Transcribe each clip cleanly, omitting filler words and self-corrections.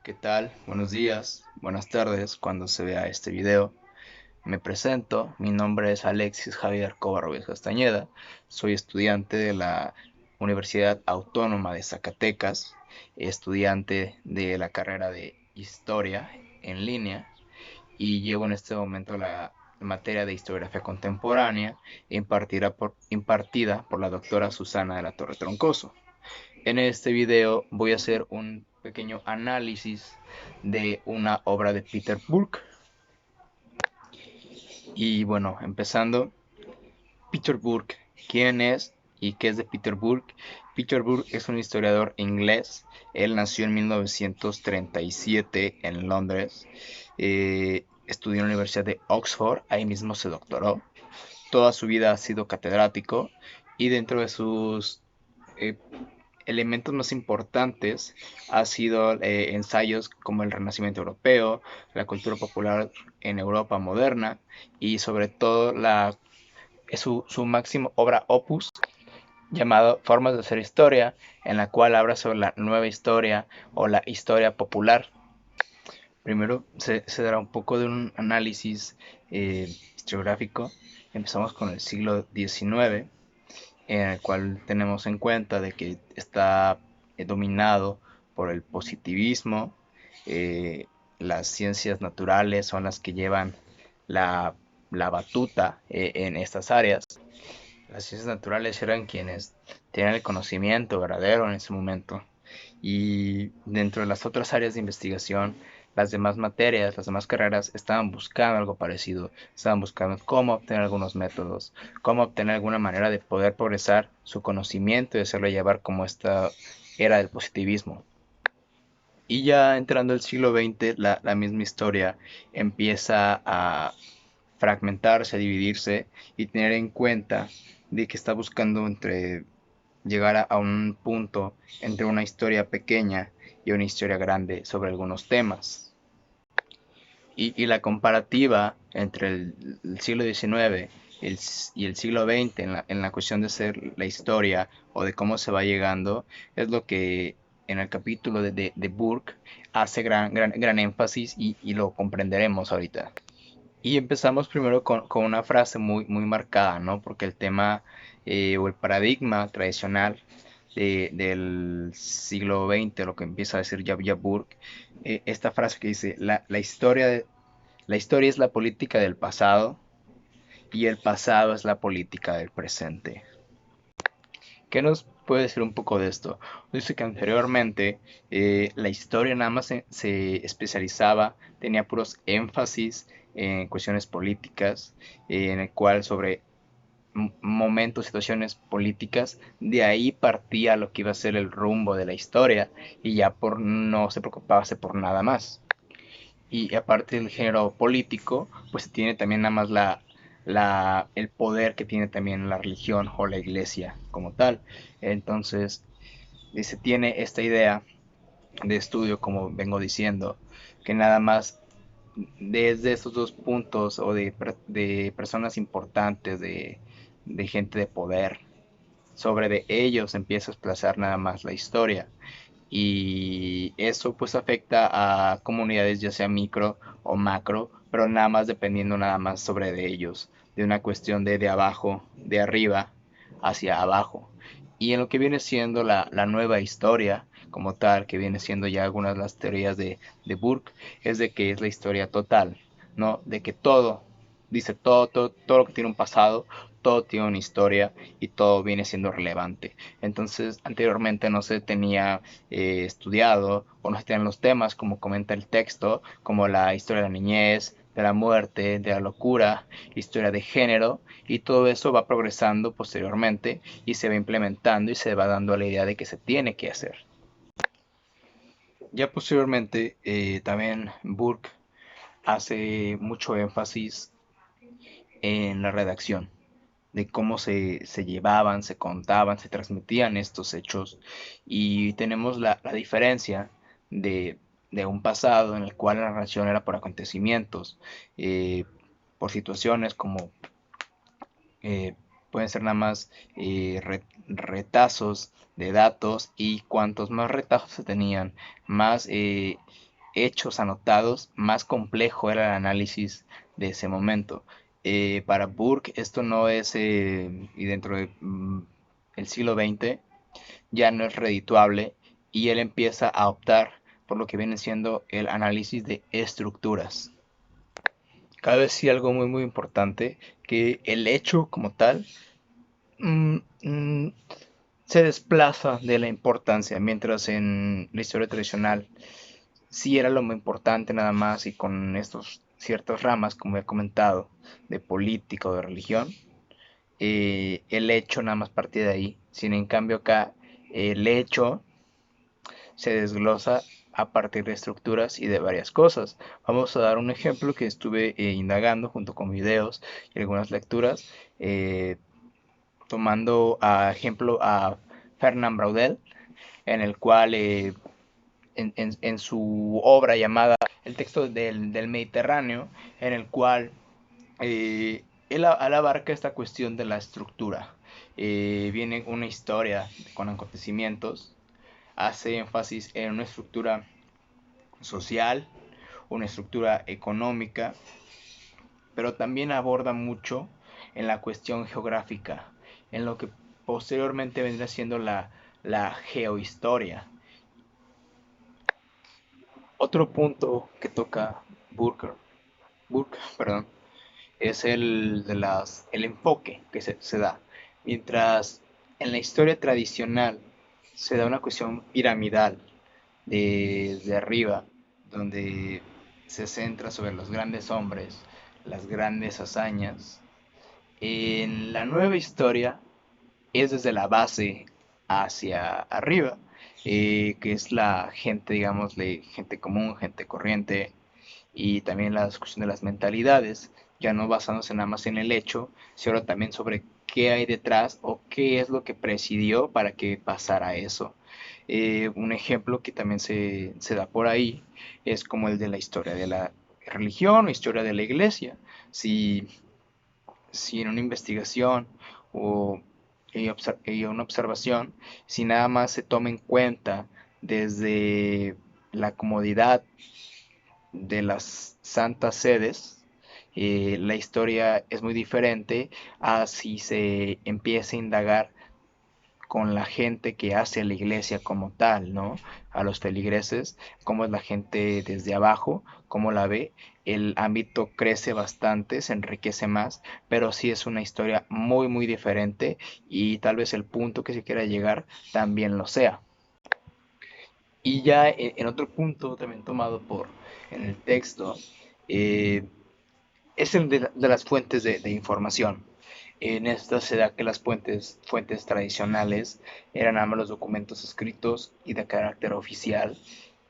¿Qué tal? Buenos días, buenas tardes cuando se vea este video. Me presento, mi nombre es Alexis Javier Covarrubias Castañeda, soy estudiante de la Universidad Autónoma de Zacatecas, estudiante de la carrera de Historia en línea y llevo en este momento la materia de Historiografía Contemporánea impartida por la doctora Susana de la Torre Troncoso. En este video voy a hacer un pequeño análisis de una obra de Peter Brook. Y bueno, empezando, Peter Brook, ¿quién es y qué es de Peter Brook? Peter Brook es un historiador inglés. Él nació en 1937 en Londres. Estudió en la Universidad de Oxford, ahí mismo se doctoró. Toda su vida ha sido catedrático y dentro de sus eh, elementos más importantes ha sido ensayos como el Renacimiento Europeo, la cultura popular en Europa moderna y sobre todo su máxima obra opus llamado Formas de hacer historia, en la cual habla sobre la nueva historia o la historia popular. Primero se dará un poco de un análisis historiográfico. Empezamos con el siglo XIX, en el cual tenemos en cuenta de que está dominado por el positivismo. eh, las ciencias naturales son las que llevan la, la batuta en estas áreas. Las ciencias naturales eran quienes tenían el conocimiento verdadero en ese momento. Y dentro de las otras áreas de investigación, las demás materias, las demás carreras estaban buscando algo parecido, estaban buscando cómo obtener algunos métodos, cómo obtener alguna manera de poder progresar su conocimiento y hacerlo llevar como esta era del positivismo. Y ya entrando el siglo XX, la misma historia empieza a fragmentarse, a dividirse y tener en cuenta de que está buscando llegar a un punto entre una historia pequeña y una historia grande sobre algunos temas. Y la comparativa entre el siglo XIX y el siglo XX en la cuestión de ser la historia o de cómo se va llegando es lo que en el capítulo de Burke hace gran énfasis y lo comprenderemos ahorita. Y empezamos primero con una frase muy marcada, ¿no? Porque el tema o el paradigma tradicional del siglo XX, lo que empieza a decir Javier Burke, esta frase que dice, la historia es la política del pasado y el pasado es la política del presente. ¿Qué nos puede decir un poco de esto? Dice que anteriormente la historia nada más se especializaba, tenía puros énfasis en cuestiones políticas, en el cual sobre momentos, situaciones políticas, de ahí partía lo que iba a ser el rumbo de la historia y ya no se preocupaba por nada más. Y aparte del género político, pues se tiene también nada más el poder que tiene también la religión o la iglesia como tal. Entonces, se tiene esta idea de estudio, como vengo diciendo, que nada más desde estos dos puntos o de personas importantes, de gente de poder, sobre de ellos empieza a desplazar nada más la historia y eso pues afecta a comunidades ya sea micro o macro, pero nada más dependiendo nada más sobre de ellos, de una cuestión de abajo, de arriba hacia abajo. Y en lo que viene siendo la nueva historia como tal, que viene siendo ya algunas de las teorías de Burke, es de que es la historia total, ¿no? De que todo, dice todo lo que tiene un pasado, todo tiene una historia y todo viene siendo relevante. Entonces, anteriormente no se tenía estudiado o no se tenían los temas, como comenta el texto, como la historia de la niñez, de la muerte, de la locura, historia de género, y todo eso va progresando posteriormente y se va implementando y se va dando la idea de que se tiene que hacer. Ya posteriormente, también Burke hace mucho énfasis en la redacción, de cómo se llevaban, se contaban, se transmitían estos hechos. Y tenemos la diferencia de, de un pasado en el cual la narración era por acontecimientos, eh, por situaciones como eh, pueden ser nada más retazos de datos y cuantos más retazos se tenían, más hechos anotados, más complejo era el análisis de ese momento. Para Burke esto no es, y dentro de el siglo XX, ya no es redituable y él empieza a optar por lo que viene siendo el análisis de estructuras. Cabe decir algo muy muy importante, que el hecho como tal mm, mm, se desplaza de la importancia, mientras en la historia tradicional sí era lo muy importante nada más y con estos ciertas ramas, como he comentado, de política o de religión, el hecho nada más partía de ahí. Sin en cambio acá el hecho se desglosa a partir de estructuras y de varias cosas. Vamos a dar un ejemplo que estuve indagando junto con videos y algunas lecturas, eh, tomando a ejemplo a Fernand Braudel, en el cual en su obra llamada El texto del Mediterráneo, en el cual él abarca esta cuestión de la estructura. Viene una historia con acontecimientos, hace énfasis en una estructura social, una estructura económica, pero también aborda mucho en la cuestión geográfica, en lo que posteriormente vendrá siendo la geohistoria. Otro punto que toca Burke, perdón, es el enfoque que se da. Mientras en la historia tradicional se da una cuestión piramidal de arriba, donde se centra sobre los grandes hombres, las grandes hazañas. En la nueva historia es desde la base hacia arriba, que es la gente, digámosle, gente común, gente corriente, y también la discusión de las mentalidades, ya no basándose nada más en el hecho, sino también sobre qué hay detrás o qué es lo que presidió para que pasara eso. Un ejemplo que también se da por ahí es como el de la historia de la religión o historia de la iglesia. Si, si en una investigación o y una observación, si nada más se toma en cuenta desde la comodidad de las santas sedes, la historia es muy diferente a si se empieza a indagar con la gente que hace la iglesia como tal, ¿no? A los feligreses, cómo es la gente desde abajo, cómo la ve. El ámbito crece bastante, se enriquece más, pero sí es una historia muy, muy diferente y tal vez el punto que se quiera llegar también lo sea. Y ya en otro punto también tomado por en el texto, eh, es el de las fuentes de información. En esta se da que las fuentes tradicionales eran nada más los documentos escritos y de carácter oficial,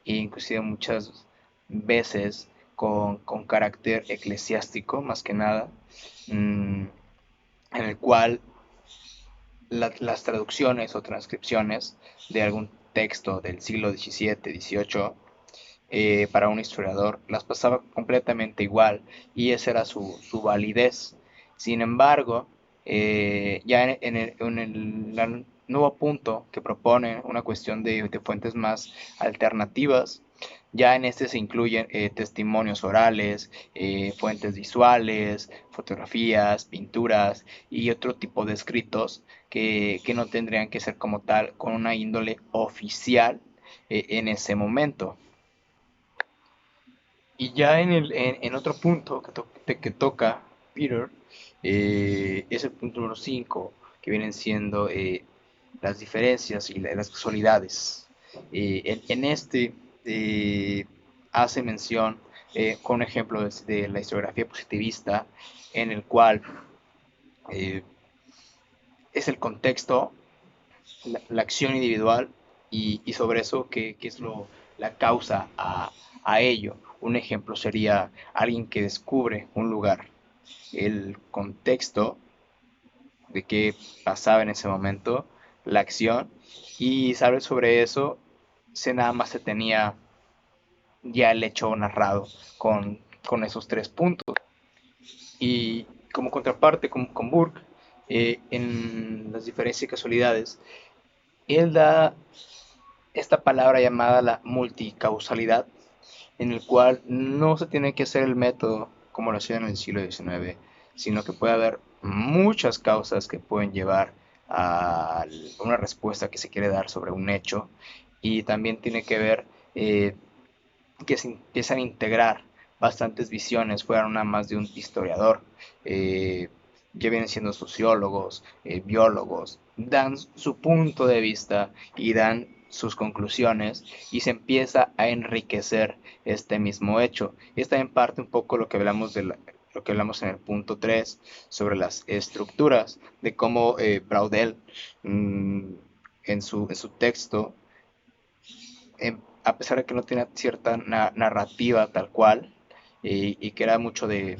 e inclusive muchas veces con carácter eclesiástico, más que nada, en el cual las traducciones o transcripciones de algún texto del siglo XVII, XVIII, para un historiador las pasaba completamente igual y esa era su validez. Sin embargo, ya en el nuevo punto que propone una cuestión de fuentes más alternativas, ya en este se incluyen testimonios orales, fuentes visuales, fotografías, pinturas y otro tipo de escritos que no tendrían que ser como tal con una índole oficial en ese momento. Y ya en otro punto que toca Peter, es el punto número 5 que vienen siendo las diferencias y las casualidades. En este hace mención con un ejemplo de la historiografía positivista, en el cual eh, es el contexto, la acción individual y sobre eso qué es la causa a ello. Un ejemplo sería alguien que descubre un lugar, el contexto de qué pasaba en ese momento, la acción, y saber sobre eso, se nada más se tenía ya el hecho narrado con esos tres puntos. Y como contraparte con Burke, en las diferencias y casualidades, él da esta palabra llamada la multicausalidad, en el cual no se tiene que hacer el método como lo hacían en el siglo XIX, sino que puede haber muchas causas que pueden llevar a una respuesta que se quiere dar sobre un hecho, y también tiene que ver eh, que se empiezan a integrar bastantes visiones fuera nada más de un historiador. Eh, ya vienen siendo sociólogos, biólogos, dan su punto de vista y dan sus conclusiones, y se empieza a enriquecer este mismo hecho. Y esta en parte un poco lo que hablamos lo que hablamos en el punto 3 sobre las estructuras, de cómo Braudel mmm, en su texto, a pesar de que no tenía cierta narrativa tal cual, y que era mucho de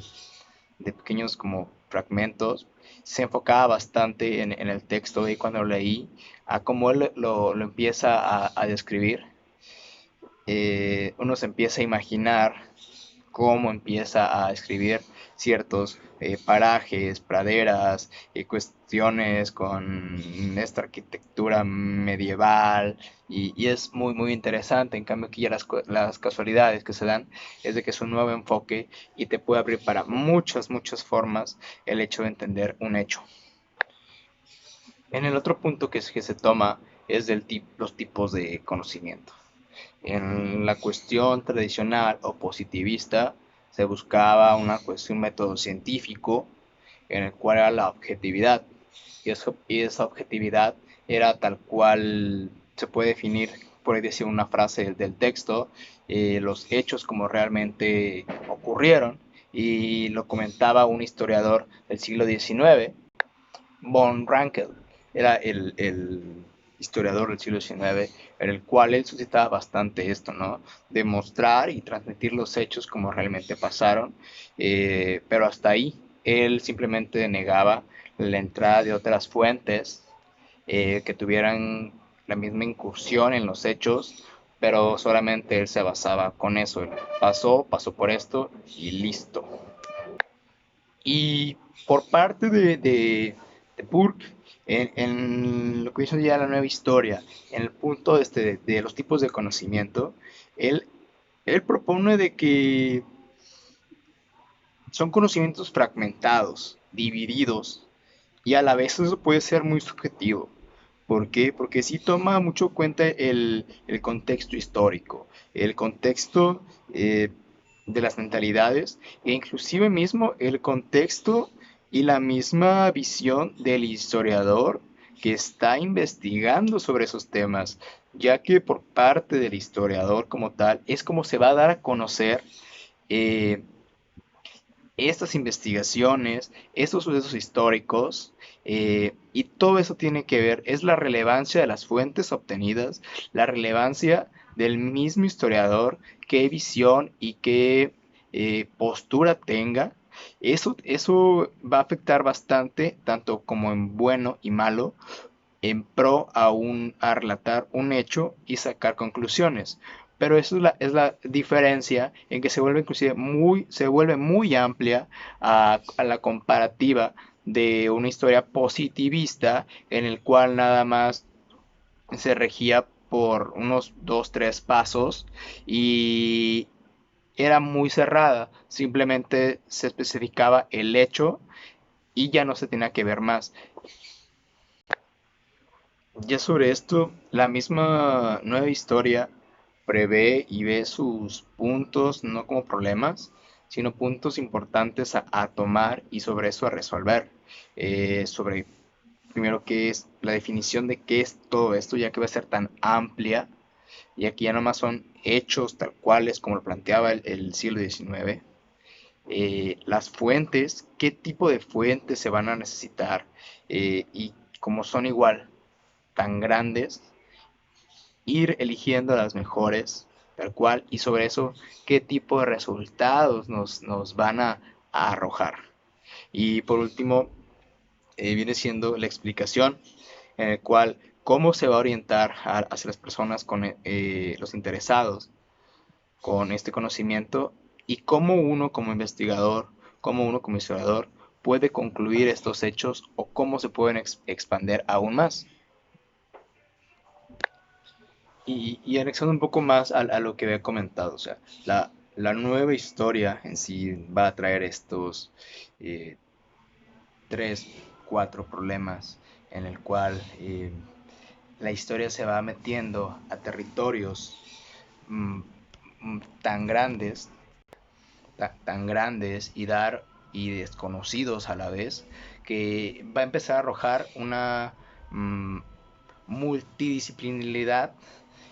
pequeños como fragmentos, se enfocaba bastante en el texto, y cuando lo leí, a cómo él lo empieza a describir, uno se empieza a imaginar cómo empieza a escribir ciertos parajes, praderas, cuestiones con esta arquitectura medieval, y es muy interesante. En cambio, aquí ya las casualidades que se dan es de que es un nuevo enfoque y te puede abrir para muchas formas el hecho de entender un hecho. En el otro punto que se toma es los tipos de conocimiento. En la cuestión tradicional o positivista se buscaba un método científico en el cual era la objetividad, y esa objetividad era tal cual se puede definir, por ahí decir una frase del texto, los hechos como realmente ocurrieron, y lo comentaba un historiador del siglo XIX, von Rankel. Era el historiador del siglo XIX, en el cual él suscitaba bastante esto, ¿no? Demostrar y transmitir los hechos como realmente pasaron, pero hasta ahí. Él simplemente negaba la entrada de otras fuentes que tuvieran la misma incursión en los hechos, pero solamente él se basaba con eso. Pasó por esto y listo. Y por parte de Burke, en lo que hizo ya la nueva historia, en el punto de los tipos de conocimiento, él, él propone de que son conocimientos fragmentados, divididos, y a la vez eso puede ser muy subjetivo. ¿Por qué? Porque sí toma mucho cuenta el contexto histórico, el contexto de las mentalidades, e inclusive mismo el contexto y la misma visión del historiador que está investigando sobre esos temas, ya que por parte del historiador como tal es como se va a dar a conocer eh, estas investigaciones, estos sucesos históricos, y todo eso tiene que ver, es la relevancia de las fuentes obtenidas, la relevancia del mismo historiador, qué visión y qué postura tenga. Eso va a afectar bastante, tanto como en bueno y malo, en pro a relatar un hecho y sacar conclusiones. Pero eso es la diferencia en que se vuelve inclusive se vuelve muy amplia a la comparativa de una historia positivista, en el cual nada más se regía por unos dos, tres pasos, y era muy cerrada. Simplemente se especificaba el hecho y ya no se tenía que ver más. Ya sobre esto, la misma nueva historia prevé y ve sus puntos no como problemas, sino puntos importantes a tomar, y sobre eso a resolver. Sobre, primero, qué es la definición de qué es todo esto, ya que va a ser tan amplia, y aquí ya nomás son hechos tal cuales como lo planteaba el siglo XIX. Las fuentes, qué tipo de fuentes se van a necesitar, y como son igual tan grandes, ir eligiendo las mejores, tal cual, y sobre eso, qué tipo de resultados nos van a arrojar. Y por último, viene siendo la explicación, en el cual cómo se va a orientar hacia las personas, con los interesados con este conocimiento, y cómo uno como investigador, cómo uno como historiador puede concluir estos hechos, o cómo se pueden expander aún más. Y anexando un poco más a lo que había comentado, o sea, la nueva historia en sí va a traer estos eh, tres, cuatro problemas en el cual la historia se va metiendo a territorios mm, tan grandes, tan grandes y desconocidos a la vez, que va a empezar a arrojar una mm, multidisciplinaridad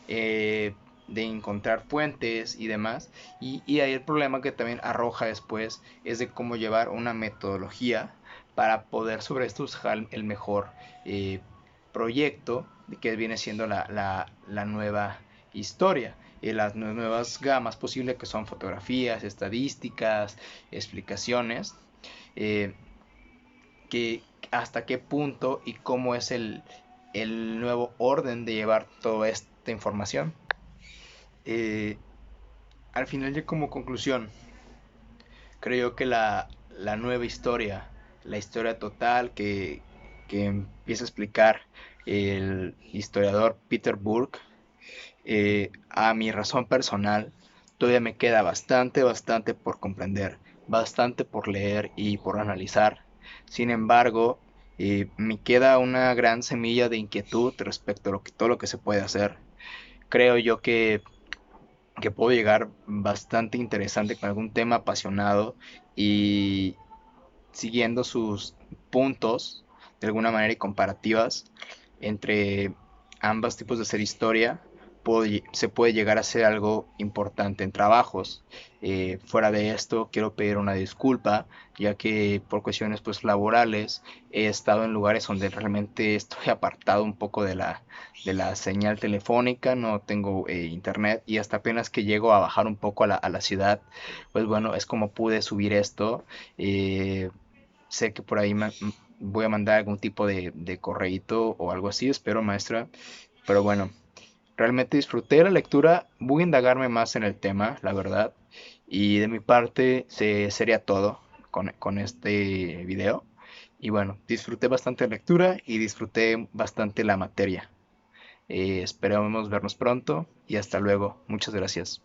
eh, de encontrar puentes y demás. Y ahí el problema que también arroja después es de cómo llevar una metodología para poder sobre esto usar el mejor eh, proyecto que viene siendo la nueva historia. Las nuevas gamas posibles que son fotografías, estadísticas, explicaciones, eh, que hasta qué punto y cómo es el nuevo orden de llevar toda esta información. Eh, Al final, ya como conclusión, creo que la nueva historia, la historia total que empieza a explicar el historiador Peter Burke, a mi razón personal, todavía me queda bastante por comprender, bastante por leer y por analizar. Sin embargo, me queda una gran semilla de inquietud respecto a todo lo que se puede hacer. Creo yo que puedo llegar bastante interesante con algún tema apasionado y siguiendo sus puntos de alguna manera y comparativas entre ambos tipos de hacer historia, se puede llegar a hacer algo importante en trabajos. Fuera de esto, quiero pedir una disculpa, ya que por cuestiones pues laborales he estado en lugares donde realmente estoy apartado un poco de la señal telefónica, no tengo internet y hasta apenas que llego a bajar un poco a la ciudad, pues bueno, es como pude subir esto. Eh, Sé que por ahí voy a mandar algún tipo de correíto o algo así, espero maestra. Pero bueno, realmente disfruté la lectura, voy a indagarme más en el tema, la verdad. Y de mi parte sería todo con este video. Y bueno, disfruté bastante la lectura y disfruté bastante la materia. Esperamos vernos pronto y hasta luego. Muchas gracias.